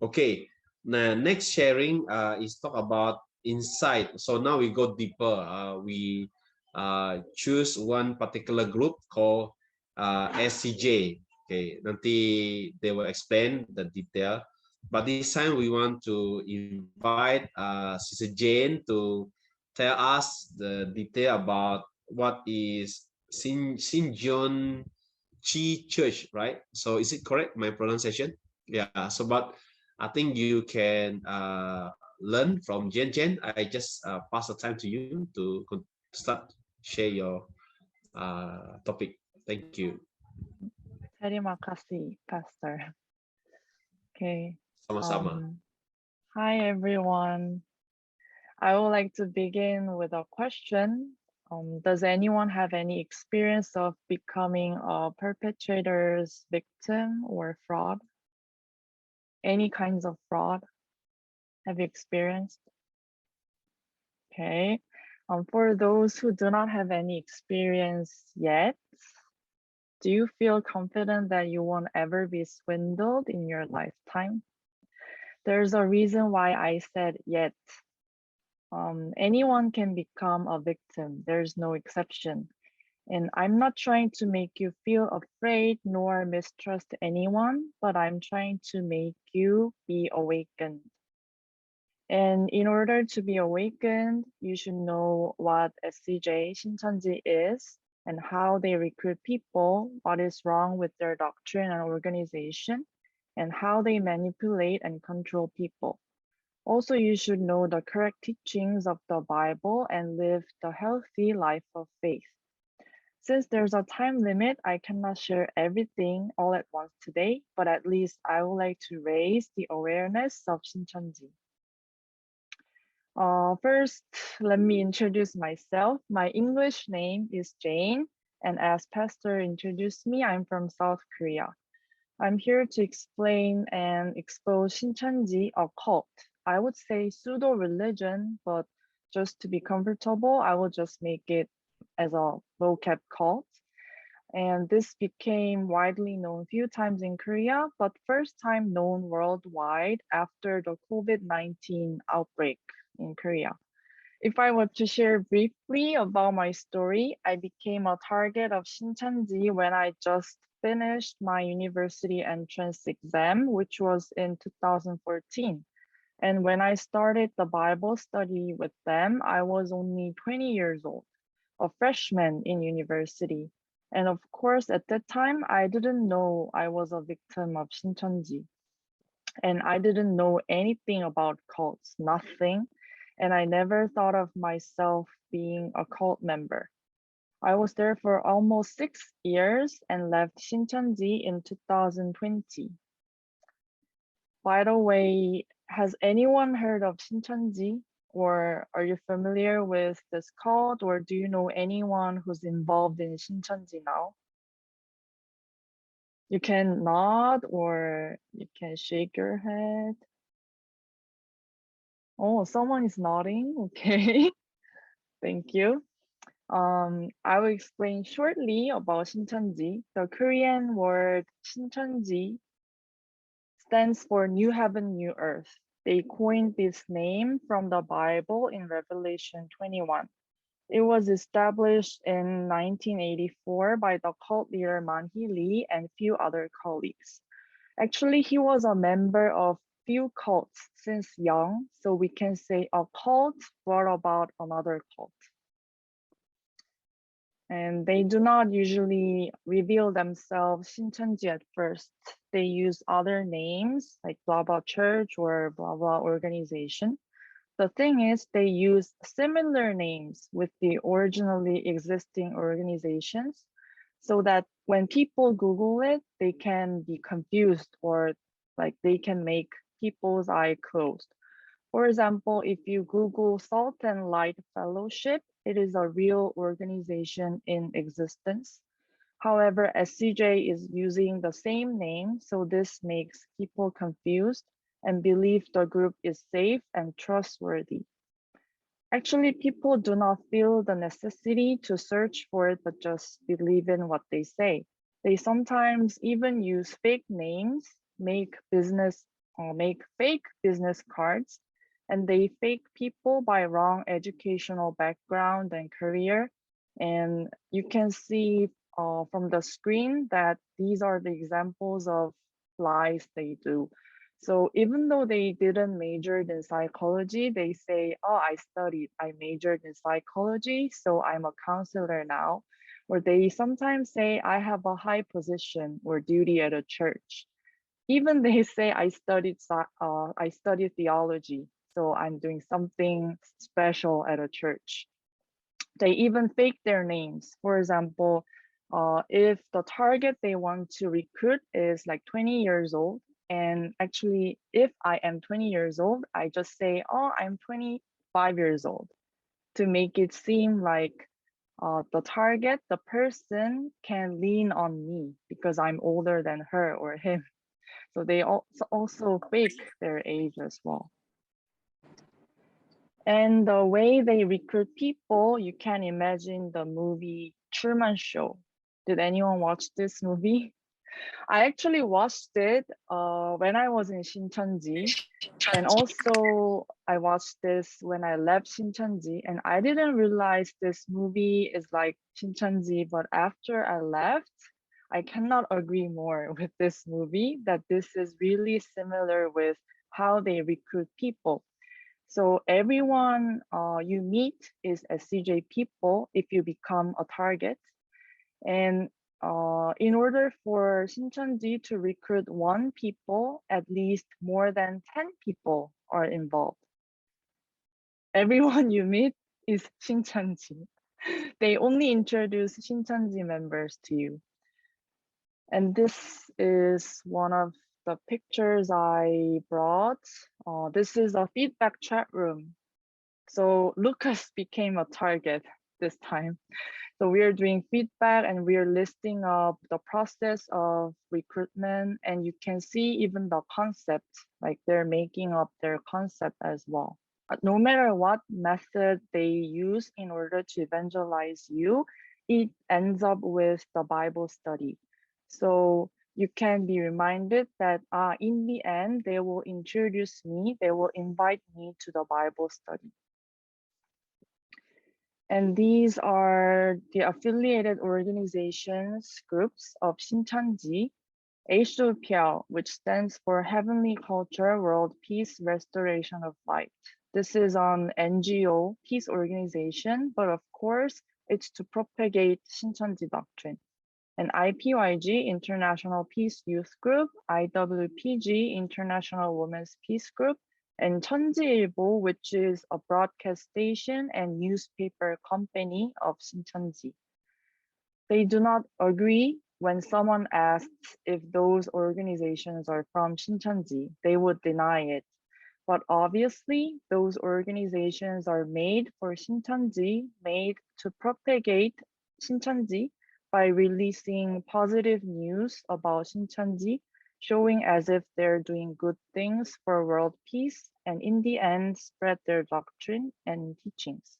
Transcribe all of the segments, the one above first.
Okay, now next sharing is talk about insight. So now we go deeper. We choose one particular group called SCJ. Okay, nanti they will explain the detail. But this time we want to invite Sister Jane to tell us the detail about what is Shincheonji Church, right? So is it correct, my pronunciation? Yeah, so but I think you can learn from Jen. Jen, I just pass the time to you to start share your topic. Thank you. Terima kasih, Pastor. Okay. Sama-sama. Hi, everyone. I would like to begin with a question. Does anyone have any experience of becoming a perpetrator's victim or fraud? Any kinds of fraud have you experienced? Okay. For those who do not have any experience yet, do you feel confident that you won't ever be swindled in your lifetime? There's a reason why I said yet. Anyone can become a victim. There's no exception. And I'm not trying to make you feel afraid nor mistrust anyone, but I'm trying to make you be awakened. And in order to be awakened, you should know what SCJ, Shincheonji is, and how they recruit people, what is wrong with their doctrine and organization, and how they manipulate and control people. Also, you should know the correct teachings of the Bible and live the healthy life of faith. Since there's a time limit, I cannot share everything all at once today, but at least I would like to raise the awareness of Shincheonji. First, let me introduce myself. My English name is Jane, and as Pastor introduced me, I'm from South Korea. I'm here to explain and expose Shincheonji, a cult. I would say pseudo-religion, but just to be comfortable, I will just make it as a vocab cult. And this became widely known a few times in Korea, but first time known worldwide after the COVID-19 outbreak in Korea. If I were to share briefly about my story, I became a target of Shincheonji when I just finished my university entrance exam, which was in 2014. And when I started the Bible study with them, I was only 20 years old, a freshman in university. And of course, at that time, I didn't know I was a victim of Shincheonji. And I didn't know anything about cults, nothing. And I never thought of myself being a cult member. I was there for almost 6 years and left Shincheonji in 2020. By the way, has anyone heard of Shincheonji? Or are you familiar with this cult? Or do you know anyone who's involved in Shincheonji now? You can nod or you can shake your head. Oh, someone is nodding. Okay, thank you. I will explain shortly about Shincheonji. The Korean word Shincheonji stands for New Heaven, New Earth. They coined this name from the Bible in Revelation 21. It was established in 1984 by the cult leader Man-hee Lee and few other colleagues. Actually, he was a member of few cults since young, so we can say a cult brought about another cult. And they do not usually reveal themselves Shincheonji at first. They use other names like blah blah church or blah blah organization. The thing is, they use similar names with the originally existing organizations so that when people Google it, they can be confused or like they can make people's eye closed. For example, if you Google Salt and Light Fellowship, it is a real organization in existence. However, SCJ is using the same name, so this makes people confused and believe the group is safe and trustworthy. Actually, people do not feel the necessity to search for it, but just believe in what they say. They sometimes even use fake names, make business make fake business cards, and they fake people by wrong educational background and career. And you can see from the screen that these are the examples of lies they do. So even though they didn't major in psychology, they say, oh, I majored in psychology, so I'm a counselor now. Or they sometimes say, I have a high position or duty at a church. Even they say, I studied theology, so I'm doing something special at a church. They even fake their names. For example, if the target they want to recruit is like 20 years old, and actually, if I am 20 years old, I just say, oh, I'm 25 years old to make it seem like the target, the person can lean on me because I'm older than her or him. So they also fake their age as well. And the way they recruit people, you can imagine the movie Truman Show. Did anyone watch this movie? I actually watched it when I was in Shincheonji. And also I watched this when I left Shincheonji, and I didn't realize this movie is like Shincheonji, but after I left, I cannot agree more with this movie that this is really similar with how they recruit people. So everyone you meet is SCJ people if you become a target. And in order for Shincheonji to recruit one people, at least more than 10 people are involved. Everyone you meet is Shincheonji. They only introduce Shincheonji members to you. And this is one of the pictures I brought. This is a feedback chat room. So Lucas became a target this time. So we are doing feedback and we are listing up the process of recruitment, and you can see even the concept, like they're making up their concept as well. No matter what method they use in order to evangelize you, it ends up with the Bible study. So you can be reminded that in the end, they will introduce me, they will invite me to the Bible study. And these are the affiliated organizations, groups of Shincheonji, HOPL, which stands for Heavenly Culture, World Peace, Restoration of Light. This is an NGO peace organization, but of course, it's to propagate Shincheonji doctrine. And IPYG, International Peace Youth Group, IWPG, International Women's Peace Group, and 천지일보, which is a broadcast station and newspaper company of Shincheonji. They do not agree when someone asks if those organizations are from Shincheonji. They would deny it. But obviously, those organizations are made for Shincheonji, made to propagate Shincheonji by releasing positive news about Shincheonji, showing as if they're doing good things for world peace, and in the end, spread their doctrine and teachings.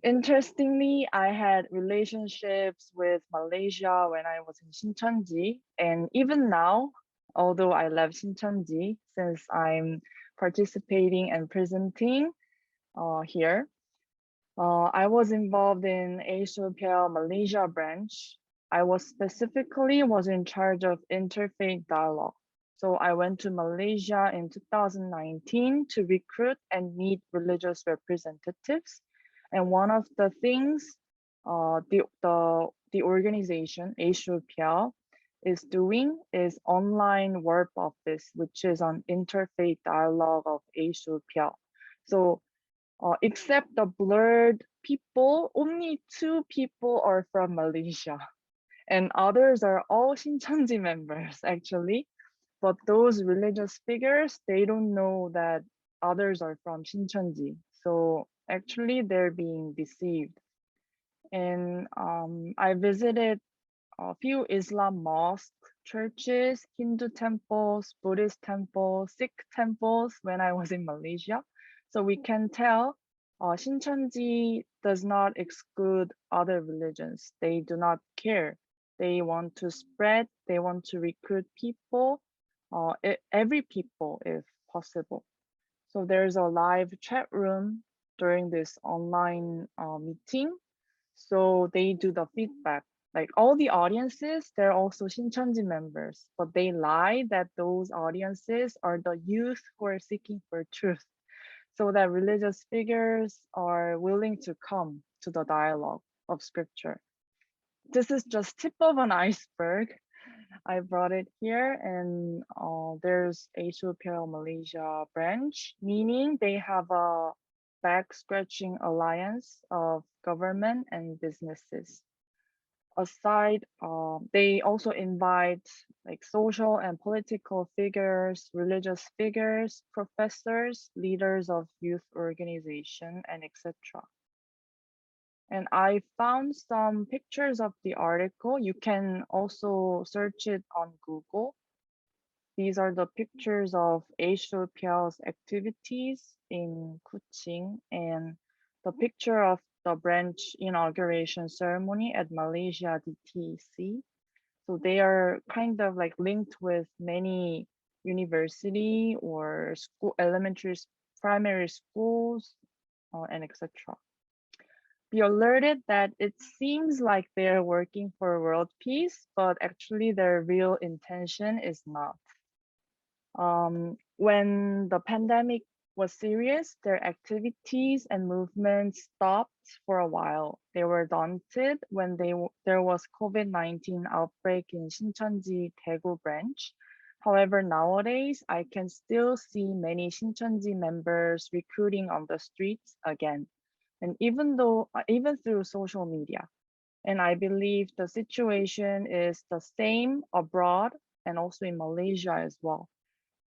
Interestingly, I had relationships with Malaysia when I was in Shincheonji, and even now, although I left Shincheonji, since I'm participating and presenting here, I was involved in HOPL Malaysia branch. I was in charge of interfaith dialogue. So I went to Malaysia in 2019 to recruit and meet religious representatives. And one of the things the organization HOPL is doing is online work office, which is an interfaith dialogue of HOPL. So except the blurred people, only 2 people are from Malaysia, and others are all Shincheonji members actually. But those religious figures, they don't know that others are from Shincheonji. So actually they're being deceived. And I visited a few Islam mosques, churches, Hindu temples, Buddhist temples, Sikh temples when I was in Malaysia. So we can tell Shincheonji does not exclude other religions. They do not care. They want to spread, they want to recruit people every people if possible. So there's a live chat room during this online meeting. So they do the feedback. Like all the audiences, they're also Shincheonji members, but they lie that those audiences are the youth who are seeking for truth, so that religious figures are willing to come to the dialogue of scripture. This is just tip of an iceberg. I brought it here, and there's ASUPL Malaysia branch, meaning they have a back scratching alliance of government and businesses. Aside, they also invite like social and political figures, religious figures, professors, leaders of youth organization, and etc. And I found some pictures of the article. You can also search it on Google. These are the pictures of ASUPL's activities in Kuching and the picture of the branch inauguration ceremony at Malaysia DTC. So they are kind of like linked with many university or school, elementary, primary schools, and etc. Be alerted that it seems like they're working for world peace, but actually their real intention is not. When the pandemic was serious, their activities and movements stopped for a while. They were daunted when there was COVID-19 outbreak in Shincheonji Daegu branch. However, nowadays, I can still see many Shincheonji members recruiting on the streets again, and even through social media. And I believe the situation is the same abroad and also in Malaysia as well.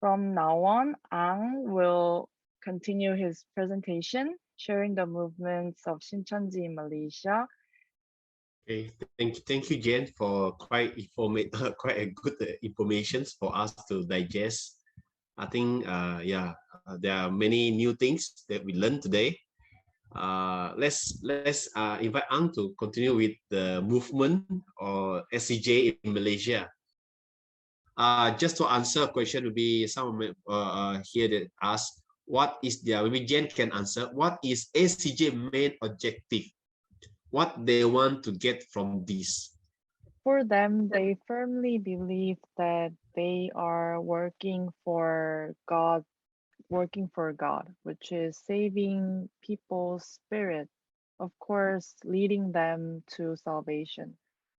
From now on, Ang will continue his presentation, sharing the movements of Shincheonji in Malaysia. Okay, thank you, Jen, for quite quite a good information for us to digest. I think, there are many new things that we learned today. Let's invite Ang to continue with the movement or SCJ in Malaysia. Just to answer a question, would be some here that ask what is maybe Jen can answer, what is SCJ main objective? What they want to get from this? For them, they firmly believe that they are working for God, which is saving people's spirit, of course, leading them to salvation.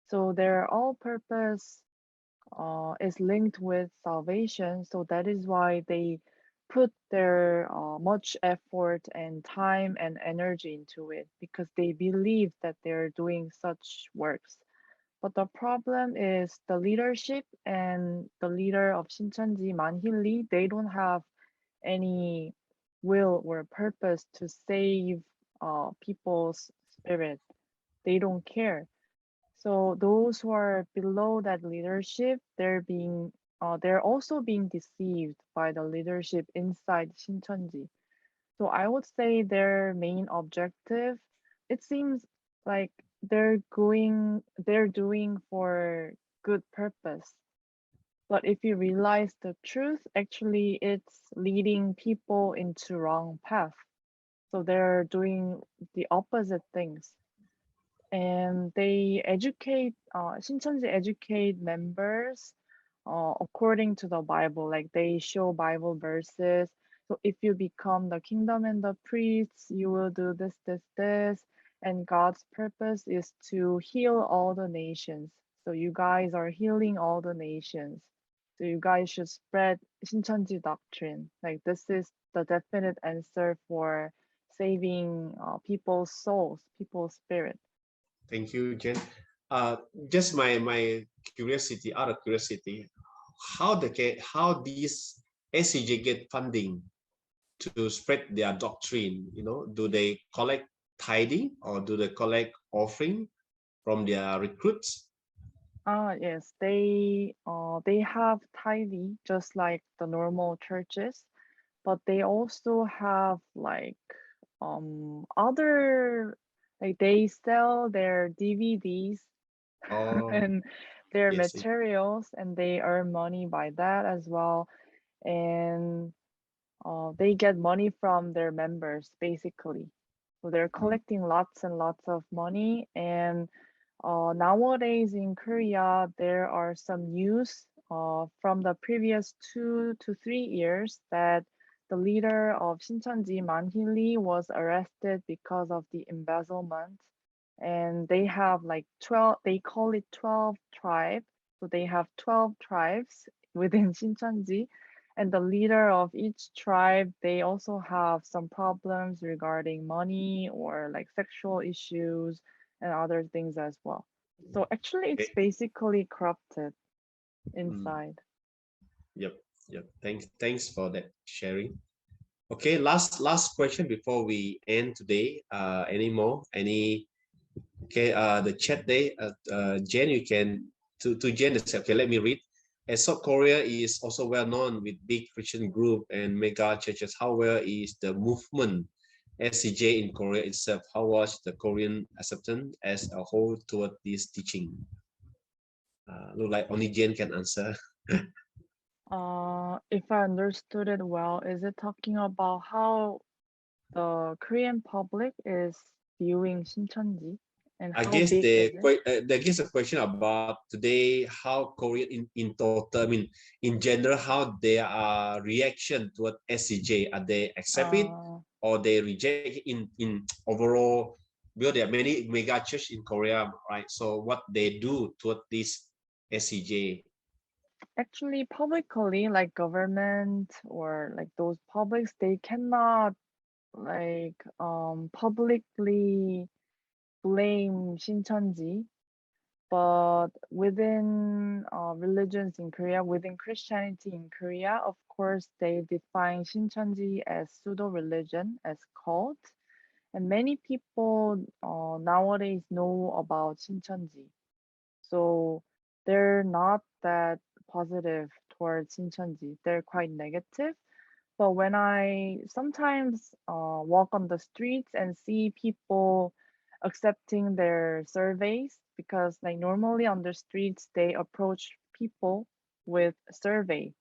So their all purpose is linked with salvation. So that is why they put their much effort and time and energy into it, because they believe that they're doing such works. But the problem is the leadership and the leader of Shincheonji, Manhili, they don't have any will or purpose to save people's spirit. They don't care. So those who are below that leadership, they're also being deceived by the leadership inside Shincheonji. So I would say their main objective, it seems like they're doing for good purpose. But if you realize the truth, actually it's leading people into wrong path. So they're doing the opposite things. And they educate, Shincheonji educate members according to the Bible, like they show Bible verses. So if you become the kingdom and the priests, you will do this, this, this. And God's purpose is to heal all the nations. So you guys are healing all the nations. So you guys should spread Shincheonji doctrine. Like this is the definite answer for saving people's souls, people's spirit. Thank you, Jen. Just my curiosity, out of curiosity, how these SCJ get funding to spread their doctrine? Do they collect tithing or do they collect offering from their recruits? Yes, they have tithing just like the normal churches, but they also have like other, like they sell their DVDs Oh, and their Yes. materials, and they earn money by that as well. And they get money from their members, basically. So they're collecting lots and lots of money. And nowadays in Korea, there are some news from the previous 2 to 3 years that the leader of Shincheonji, Man-hee was arrested because of the embezzlement. And they have like 12, they call it 12 tribes. So they have 12 tribes within Shincheonji. And the leader of each tribe, they also have some problems regarding money or like sexual issues and other things as well. So actually it's basically corrupted inside. Yep. Thanks for that sharing. Okay, last question before we end today. Any more? Okay, the chat day, Jen, you can to Jen. Okay, let me read. As South Korea is also well known with big Christian group and mega churches, how well is the movement SCJ in Korea itself? How was the Korean acceptance as a whole toward this teaching? Look like only Jen can answer. If I understood it well, is it talking about how the Korean public is viewing Shincheonji and I how guess big is it? there is a question about today how Korea in total, I mean in general, how their reaction toward SCJ. Are they accept it or they reject it in overall? Because there are many mega church in Korea, right? So what they do toward this SCJ? Actually, publicly, like government or like those publics, they cannot like publicly blame Shincheonji, but within religions in Korea, within Christianity in Korea, of course, they define Shincheonji as pseudo-religion, as cult, and many people nowadays know about Shincheonji, so they're not that positive towards Shincheonji. They're quite negative. But when I sometimes walk on the streets and see people accepting their surveys, because like normally on the streets they approach people with survey.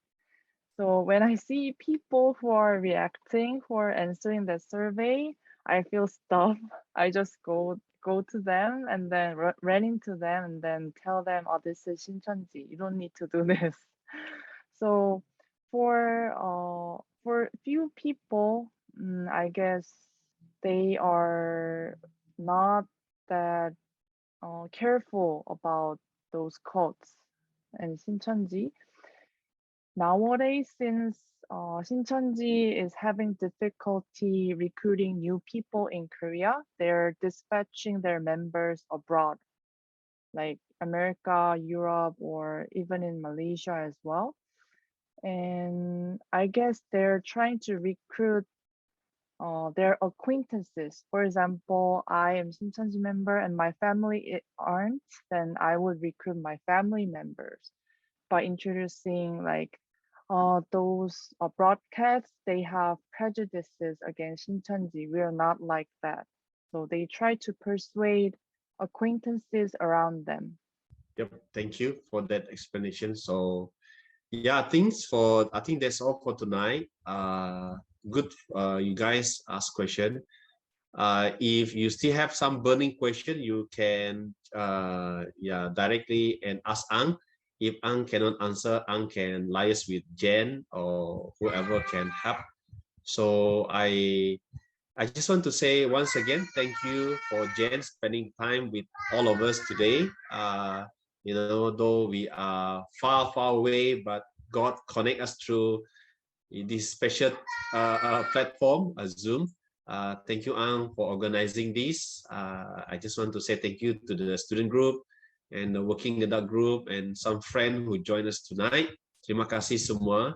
So when I see people who are reacting, who are answering the survey, I feel stuff. I just go to them and then run into them and then tell them, oh, this is Shincheonji. You don't need to do this. So for few people, I guess they are not that careful about those cults and Shincheonji. Nowadays, since Shincheonji is having difficulty recruiting new people in Korea, they're dispatching their members abroad, like America, Europe, or even in Malaysia as well. And I guess they're trying to recruit their acquaintances. For example, I am Shincheonji member and my family aren't, then I would recruit my family members by introducing like those broadcasts, they have prejudices against Shincheonji. We are not like that. So they try to persuade acquaintances around them. Yep, thank you for that explanation. So yeah, I think that's all for tonight. Good, you guys ask question. If you still have some burning question, you can directly and ask Ang. If Ang cannot answer, Ang can liaise with Jen or whoever can help. So I just want to say once again, thank you for Jen spending time with all of us today. You know, though we are far away, but God connect us through this special platform, Zoom. Thank you, Ang, for organizing this. I just want to say thank you to the student group and the working adult group and some friend who joined us tonight. Terima kasih semua.